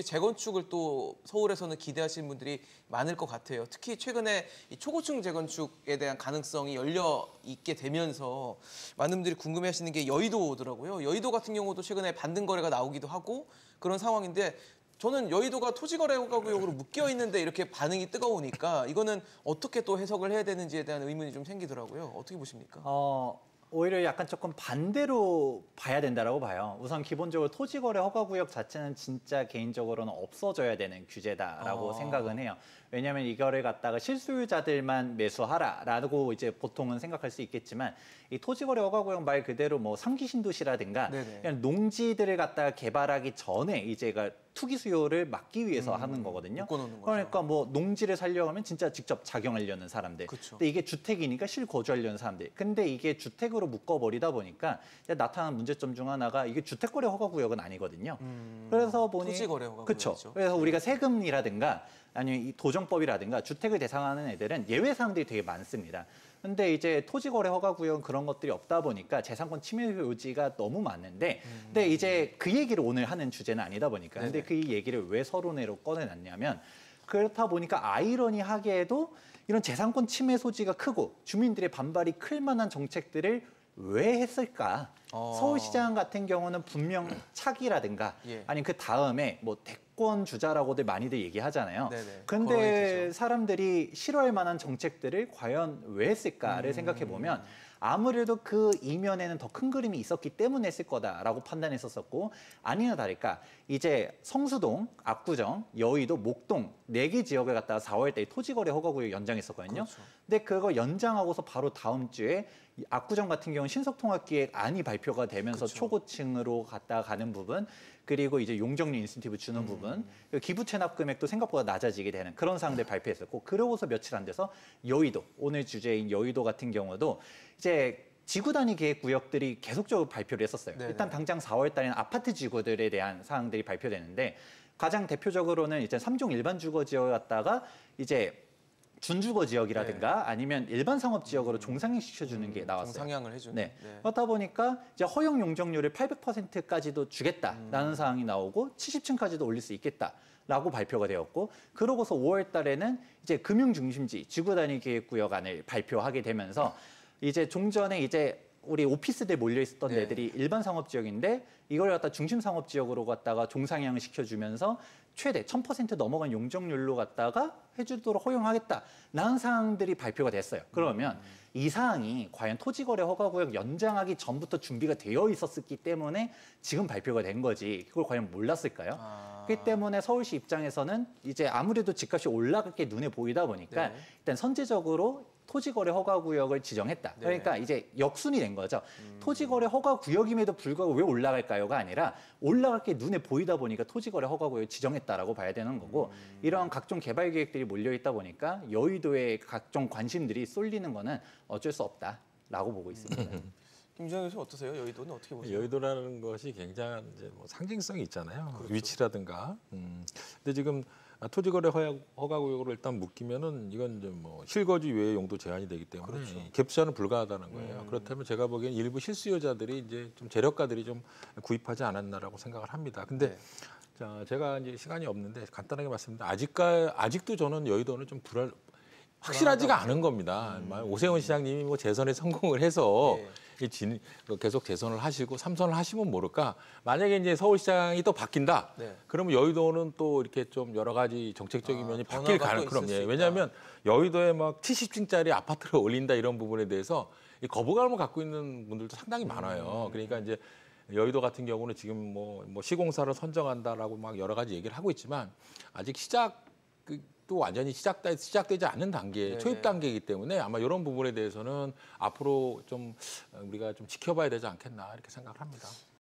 재건축을 또 서울에서는 기대하시는 분들이 많을 것 같아요. 특히 최근에 이 초고층 재건축에 대한 가능성이 열려 있게 되면서 많은 분들이 궁금해하시는 게 여의도더라고요. 여의도 같은 경우도 최근에 반등 거래가 나오기도 하고 그런 상황인데 저는 여의도가 토지거래 허가 구역으로 묶여 있는데 이렇게 반응이 뜨거우니까 이거는 어떻게 또 해석을 해야 되는지에 대한 의문이 좀 생기더라고요. 어떻게 보십니까? 오히려 약간 조금 반대로 봐야 된다고 봐요. 우선 기본적으로 토지거래 허가구역 자체는 진짜 개인적으로는 없어져야 되는 규제다라고 생각은 해요. 왜냐하면 이거를 갖다가 실소유자들만 매수하라라고 이제 보통은 생각할 수 있겠지만 이 토지거래 허가구역 말 그대로 뭐 3기 신도시라든가 그냥 농지들을 갖다가 개발하기 전에 이제가 투기 수요를 막기 위해서 하는 거거든요. 그러니까 뭐 농지를 살려면 진짜 직접 작용하려는 사람들. 그쵸. 근데 이게 주택이니까 실거주하려는 사람들. 근데 이게 주택으로 묶어버리다 보니까 나타난 문제점 중 하나가 이게 주택거래 허가구역은 아니거든요. 그래서 보니 토지거래 허가구역이죠. 그렇죠. 그래서 우리가 세금이라든가 아니면 이 도정법이라든가 주택을 대상하는 애들은 예외 사항들이 되게 많습니다. 근데 이제 토지거래 허가구역은 그런 것들이 없다 보니까 재산권 침해 요지가 너무 많은데 근데 이제 그 얘기를 오늘 하는 주제는 아니다 보니까 근데 그 얘기를 왜 서론으로 꺼내놨냐면 그렇다 보니까 아이러니하게도 이런 재산권 침해 소지가 크고 주민들의 반발이 클 만한 정책들을 왜 했을까? 서울시장 같은 경우는 분명 차기라든가 아니면 그 다음에 뭐 대권 주자라고들 많이들 얘기하잖아요. 근데 사람들이 싫어할 만한 정책들을 과연 왜 했을까를 생각해 보면 아무래도 그 이면에는 더 큰 그림이 있었기 때문에 했을 거다라고 판단했었고 아니나 다를까 이제 성수동, 압구정, 여의도, 목동 4개 지역을 갖다가 4월 달에 토지거래 허가구역 연장했었거든요. 근데 그거 연장하고서 바로 다음 주에 압구정 같은 경우는 신속통합기획안이 발표가 되면서 초고층으로 갔다가 가는 부분 그리고 이제 용적률 인센티브 주는 부분 기부 체납 금액도 생각보다 낮아지게 되는 그런 사항들 발표했었고 그러고서 며칠 안 돼서 여의도 오늘 주제인 여의도 같은 경우도 이제 지구 단위 계획 구역들이 계속적으로 발표를 했었어요. 일단 당장 4월 달에는 아파트 지구들에 대한 사항들이 발표되는데 가장 대표적으로는 이제 3종 일반 주거 지역을 갖다가 이제 준주거 지역이라든가 아니면 일반 상업 지역으로 종상향 시켜주는 게 나왔어요. 종상향을 해주는. 그렇다 보니까 이제 허용 용적률을 800%까지도 주겠다라는 사항이 나오고 70층까지도 올릴 수 있겠다라고 발표가 되었고 그러고서 5월 달에는 이제 금융 중심지 지구 단위 계획 구역안을 발표하게 되면서 이제 종전에 이제 우리 오피스들 몰려 있었던 데들이 일반 상업 지역인데 이걸 갖다 중심 상업 지역으로 갖다가 종상향을 시켜주면서 최대 1000% 넘어간 용적률로 갖다가 해주도록 허용하겠다라는 사항들이 발표가 됐어요. 그러면 이 사항이 과연 토지거래 허가구역 연장하기 전부터 준비가 되어 있었기 때문에 지금 발표가 된 거지 그걸 과연 몰랐을까요? 그렇기 때문에 서울시 입장에서는 이제 아무래도 집값이 올라갈 게 눈에 보이다 보니까 일단 선제적으로 토지거래 허가구역을 지정했다. 그러니까 이제 역순이 된 거죠. 토지거래 허가구역임에도 불구하고 왜 올라갈까요가 아니라 올라갈 게 눈에 보이다 보니까 토지거래 허가구역을 지정했다라고 봐야 되는 거고 이런 각종 개발 계획들이 몰려 있다 보니까 여의도의 각종 관심들이 쏠리는 거는 어쩔 수 없다라고 보고 있습니다. 김지영 교수 어떠세요? 여의도는 어떻게 보세요? 여의도라는 것이 굉장한 이제 뭐 상징성이 있잖아요. 위치라든가. 근데 지금 토지거래 허가구역으로 일단 묶이면은 이건 이제 뭐 실거주 외의 용도 제한이 되기 때문에 갭투자는 불가하다는 거예요. 그렇다면 제가 보기엔 일부 실수요자들이 이제 좀 재력가들이 좀 구입하지 않았나라고 생각을 합니다. 근데 자, 제가 이제 시간이 없는데 간단하게 말씀드리면 아직도 저는 여의도는 좀 확실하지가 않은 겁니다. 오세훈 시장님이 뭐 재선에 성공을 해서 계속 재선을 하시고 3선을 하시면 모를까. 만약에 이제 서울시장이 또 바뀐다. 그러면 여의도는 또 이렇게 좀 여러 가지 정책적인 면이 바뀔 가능성이 왜냐하면 여의도에 막 70층짜리 아파트를 올린다 이런 부분에 대해서 이 거부감을 갖고 있는 분들도 상당히 많아요. 그러니까 이제 여의도 같은 경우는 지금 뭐 시공사를 선정한다라고 막 여러 가지 얘기를 하고 있지만 아직 또 완전히 시작되지 않은 단계, 초입 단계이기 때문에 아마 이런 부분에 대해서는 앞으로 좀 우리가 좀 지켜봐야 되지 않겠나 이렇게 생각을 합니다.